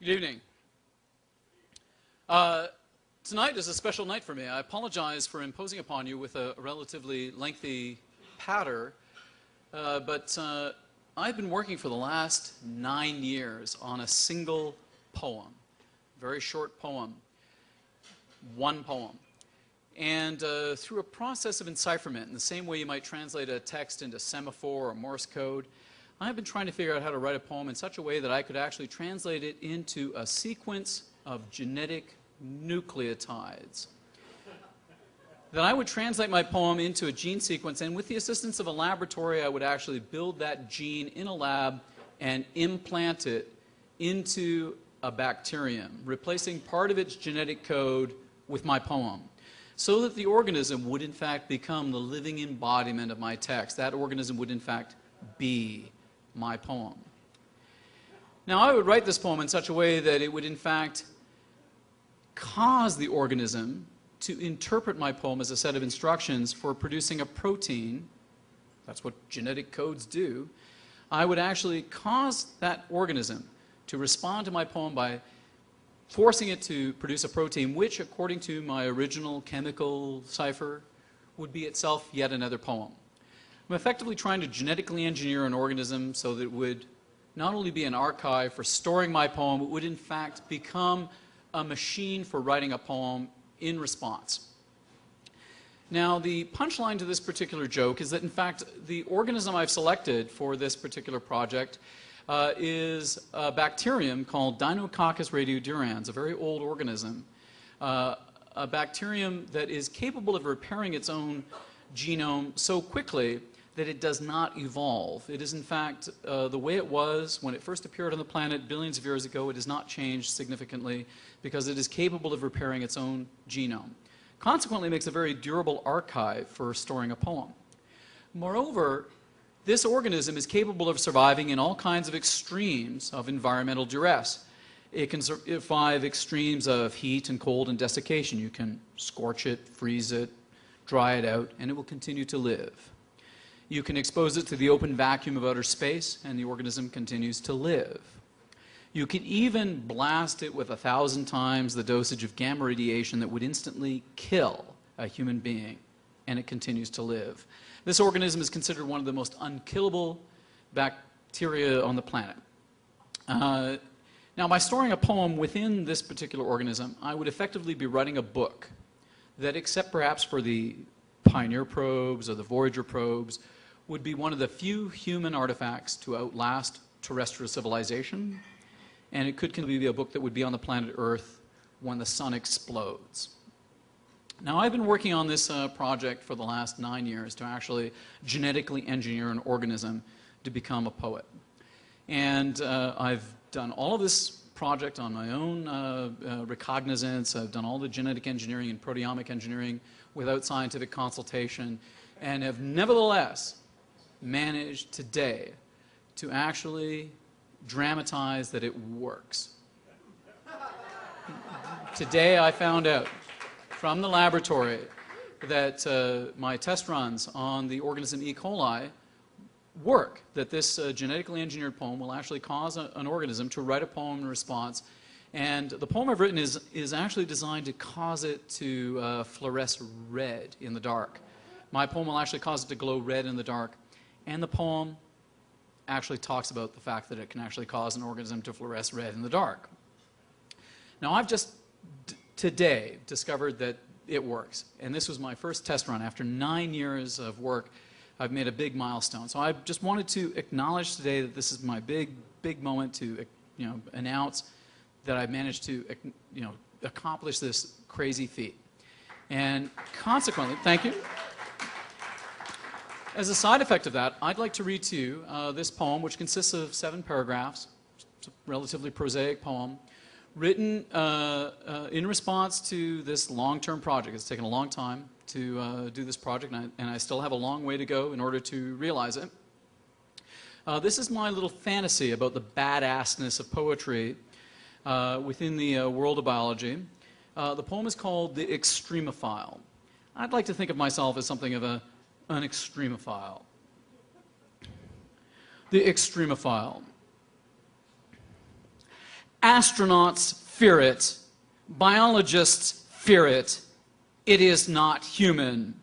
Good evening. Tonight is a special night for me. I apologize for imposing upon you with a relatively lengthy patter, but I've been working for the last 9 years on a single poem, very short poem, one poem. And through a process of encipherment, in the same way you might translate a text into semaphore or Morse code, I've been trying to figure out how to write a poem in such a way that I could actually translate it into a sequence of genetic nucleotides. That I would translate my poem into a gene sequence, and with the assistance of a laboratory, I would actually build that gene in a lab and implant it into a bacterium, replacing part of its genetic code with my poem, so that the organism would in fact become the living embodiment of my text. That organism would in fact be my poem. Now, I would write this poem in such a way that it would in fact cause the organism to interpret my poem as a set of instructions for producing a protein. That's what genetic codes do. I would actually cause that organism to respond to my poem by forcing it to produce a protein which, according to my original chemical cipher, would be itself yet another poem. I'm effectively trying to genetically engineer an organism so that it would not only be an archive for storing my poem, it would in fact become a machine for writing a poem in response. Now, the punchline to this particular joke is that in fact the organism I've selected for this particular project is a bacterium called Deinococcus radiodurans, a very old organism, a bacterium that is capable of repairing its own genome so quickly that it does not evolve. It is in fact the way it was when it first appeared on the planet billions of years ago. It has not changed significantly because it is capable of repairing its own genome. Consequently, it makes a very durable archive for storing a poem. Moreover, this organism is capable of surviving in all kinds of extremes of environmental duress. It can survive extremes of heat and cold and desiccation. You can scorch it, freeze it, dry it out, and it will continue to live. You can expose it to the open vacuum of outer space, and the organism continues to live. You can even blast it with 1,000 times the dosage of gamma radiation that would instantly kill a human being, and it continues to live. This organism is considered one of the most unkillable bacteria on the planet. Now, by storing a poem within this particular organism, I would effectively be writing a book that, except perhaps for the Pioneer probes or the Voyager probes, would be one of the few human artifacts to outlast terrestrial civilization, and it could be a book that would be on the planet Earth when the sun explodes. Now, I've been working on this project for the last 9 years to actually genetically engineer an organism to become a poet. And I've done all of this project on my own recognizance. I've done all the genetic engineering and proteomic engineering without scientific consultation, and have nevertheless managed today to actually dramatize that it works. Today I found out from the laboratory that my test runs on the organism E. coli work, that this genetically engineered poem will actually cause an organism to write a poem in response. And the poem I've written is actually designed to cause it to fluoresce red in the dark. My poem will actually cause it to glow red in the dark. And the poem actually talks about the fact that it can actually cause an organism to fluoresce red in the dark. Now, I've just today discovered that it works. And this was my first test run. After 9 years of work, I've made a big milestone. So I just wanted to acknowledge today that this is my big moment to announce that I've managed to accomplish this crazy feat. And consequently, thank you. As a side effect of that, I'd like to read to you this poem, which consists of 7 paragraphs. It's a relatively prosaic poem, written in response to this long-term project. It's taken a long time to do this project, and I still have a long way to go in order to realize it. This is my little fantasy about the badassness of poetry within the world of biology. The poem is called The Extremophile. I'd like to think of myself as something of an extremophile. The Extremophile. Astronauts fear it. Biologists fear it. It is not human.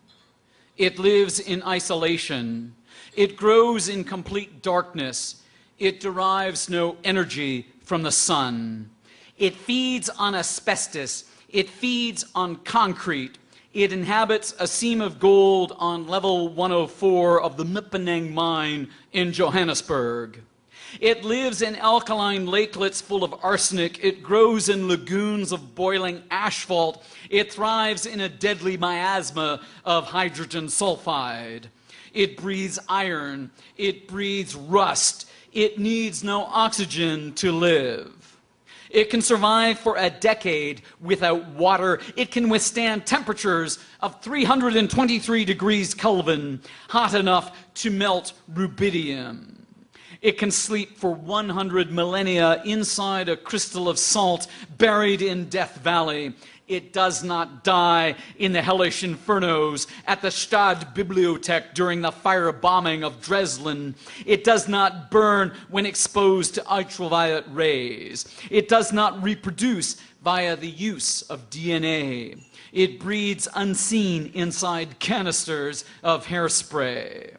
It lives in isolation. It grows in complete darkness. It derives no energy from the sun. It feeds on asbestos. It feeds on concrete. It inhabits a seam of gold on level 104 of the Mippenang mine in Johannesburg. It lives in alkaline lakelets full of arsenic. It grows in lagoons of boiling asphalt. It thrives in a deadly miasma of hydrogen sulfide. It breathes iron. It breathes rust. It needs no oxygen to live. It can survive for a decade without water. It can withstand temperatures of 323 degrees Kelvin, hot enough to melt rubidium. It can sleep for 100 millennia inside a crystal of salt buried in Death Valley. It does not die in the hellish infernos at the Stadtbibliothek during the firebombing of Dresden. It does not burn when exposed to ultraviolet rays. It does not reproduce via the use of DNA. It breeds unseen inside canisters of hairspray.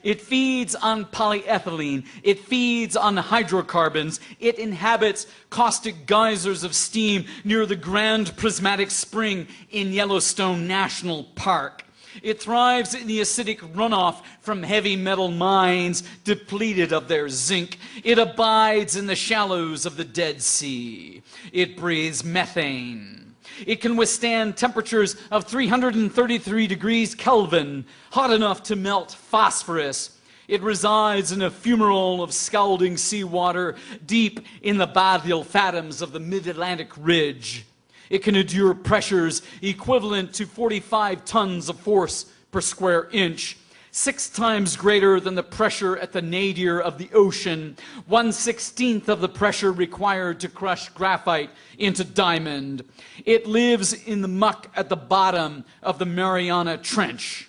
It feeds on polyethylene. It feeds on hydrocarbons. It inhabits caustic geysers of steam near the Grand Prismatic Spring in Yellowstone National Park. It thrives in the acidic runoff from heavy metal mines depleted of their zinc. It abides in the shallows of the Dead Sea. It breathes methane. It can withstand temperatures of 333 degrees Kelvin, hot enough to melt phosphorus. It resides in a fumarole of scalding seawater deep in the bathyal fathoms of the mid-Atlantic ridge. It can endure pressures equivalent to 45 tons of force per square inch, 6 times greater than the pressure at the nadir of the ocean, 1/16 of the pressure required to crush graphite into diamond. It lives in the muck at the bottom of the Mariana Trench.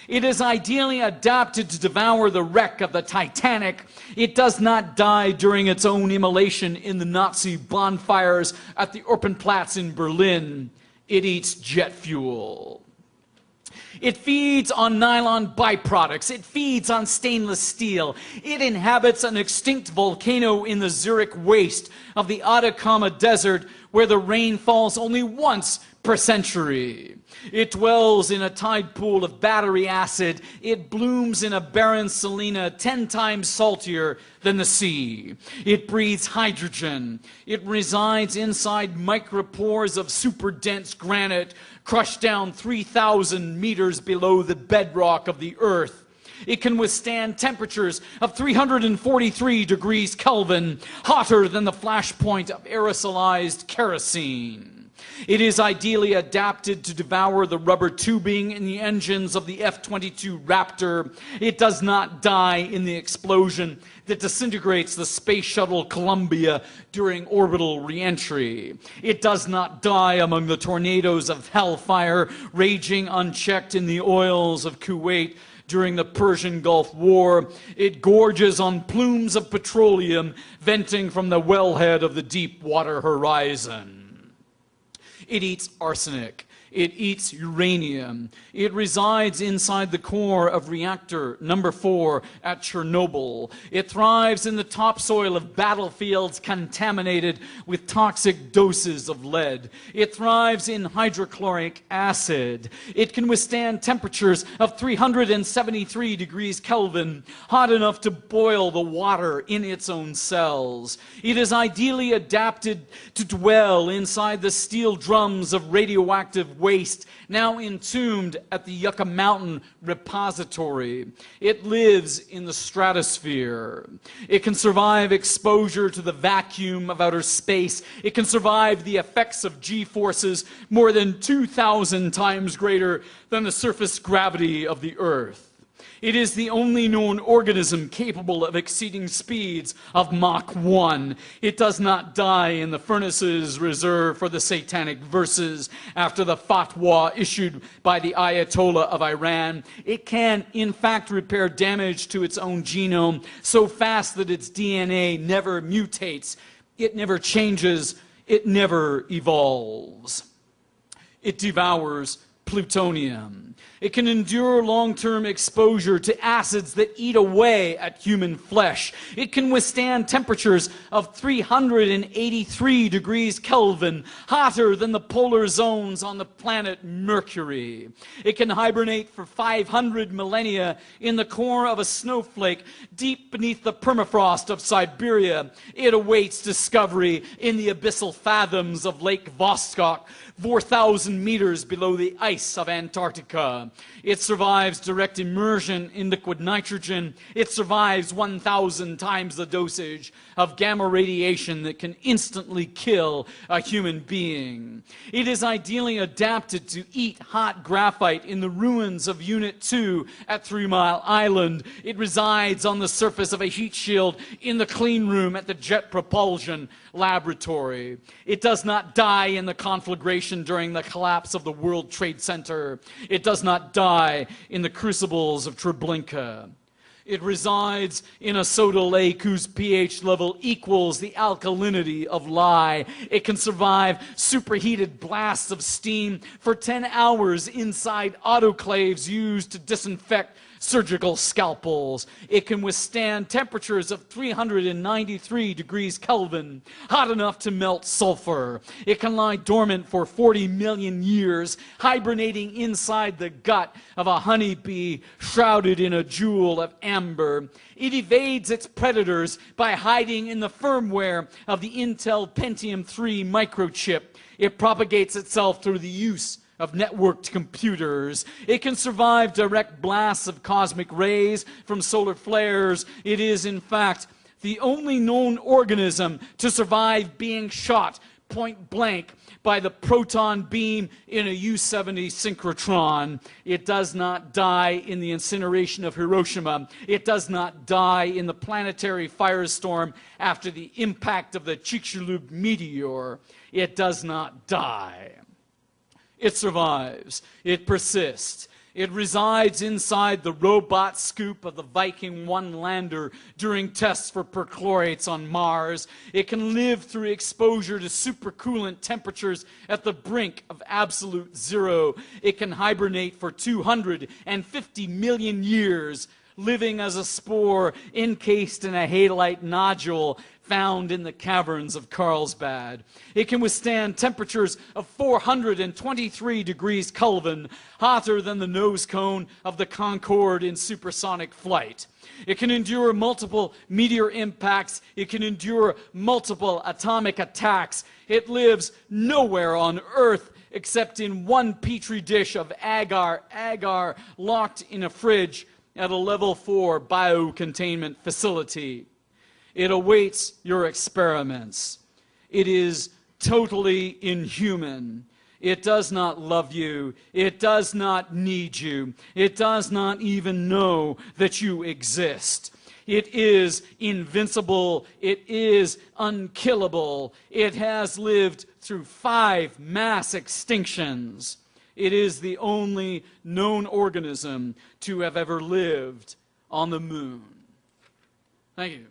It is ideally adapted to devour the wreck of the Titanic. It does not die during its own immolation in the Nazi bonfires at the Opernplatz in Berlin. It eats jet fuel. It feeds on nylon byproducts. It feeds on stainless steel. It inhabits an extinct volcano in the Zurich waste of the Atacama Desert, where the rain falls only once per century. It dwells in a tide pool of battery acid. It blooms in a barren salina 10 times saltier than the sea. It breathes hydrogen. It resides inside micropores of super dense granite crushed down 3,000 meters below the bedrock of the earth. It can withstand temperatures of 343 degrees Kelvin, hotter than the flashpoint of aerosolized kerosene. It is ideally adapted to devour the rubber tubing in the engines of the F-22 Raptor. It does not die in the explosion that disintegrates the Space Shuttle Columbia during orbital re-entry. It does not die among the tornadoes of hellfire raging unchecked in the oils of Kuwait during the Persian Gulf War. It gorges on plumes of petroleum venting from the wellhead of the deep water horizon. It eats arsenic. It eats uranium. It resides inside the core of reactor number 4 at Chernobyl. It thrives in the topsoil of battlefields contaminated with toxic doses of lead. It thrives in hydrochloric acid. It can withstand temperatures of 373 degrees Kelvin, hot enough to boil the water in its own cells. It is ideally adapted to dwell inside the steel drums of radioactive waste, now entombed at the Yucca Mountain Repository. It lives in the stratosphere. It can survive exposure to the vacuum of outer space. It can survive the effects of G-forces more than 2,000 times greater than the surface gravity of the Earth. It is the only known organism capable of exceeding speeds of Mach 1. It does not die in the furnaces reserved for the satanic verses after the fatwa issued by the Ayatollah of Iran. It can, in fact, repair damage to its own genome so fast that its DNA never mutates It never changes. It never evolves. It devours plutonium. It can endure long-term exposure to acids that eat away at human flesh. It can withstand temperatures of 383 degrees Kelvin, hotter than the polar zones on the planet Mercury. It can hibernate for 500 millennia in the core of a snowflake deep beneath the permafrost of Siberia. It awaits discovery in the abyssal fathoms of Lake Vostok, 4,000 meters below the ice of Antarctica. It survives direct immersion in liquid nitrogen. It survives 1,000 times the dosage of gamma radiation that can instantly kill a human being. It is ideally adapted to eat hot graphite in the ruins of Unit 2 at 3 Mile Island. It resides on the surface of a heat shield in the clean room at the Jet Propulsion Laboratory. It does not die in the conflagration during the collapse of the World Trade Center. It does not die in the crucibles of Treblinka. It resides in a soda lake whose pH level equals the alkalinity of lye. It can survive superheated blasts of steam for 10 hours inside autoclaves used to disinfect surgical scalpels. It can withstand temperatures of 393 degrees Kelvin, hot enough to melt sulfur. It can lie dormant for 40 million years, hibernating inside the gut of a honeybee shrouded in a jewel of amber. It evades its predators by hiding in the firmware of the Intel Pentium 3 microchip. It propagates itself through the use of networked computers. It can survive direct blasts of cosmic rays from solar flares. It is, in fact, the only known organism to survive being shot point blank by the proton beam in a U-70 synchrotron. It does not die in the incineration of Hiroshima. It does not die in the planetary firestorm after the impact of the Chicxulub meteor. It does not die. It survives. It persists. It resides inside the robot scoop of the Viking 1 lander during tests for perchlorates on Mars. It can live through exposure to supercoolant temperatures at the brink of absolute zero. It can hibernate for 250 million years, living as a spore encased in a halite nodule found in the caverns of Carlsbad. It can withstand temperatures of 423 degrees Kelvin, hotter than the nose cone of the Concorde in supersonic flight. It can endure multiple meteor impacts. It can endure multiple atomic attacks. It lives nowhere on Earth except in one petri dish of agar locked in a fridge at a level 4 biocontainment facility. It awaits your experiments. It is totally inhuman. It does not love you. It does not need you. It does not even know that you exist. It is invincible. It is unkillable. It has lived through 5 mass extinctions. It is the only known organism to have ever lived on the moon. Thank you.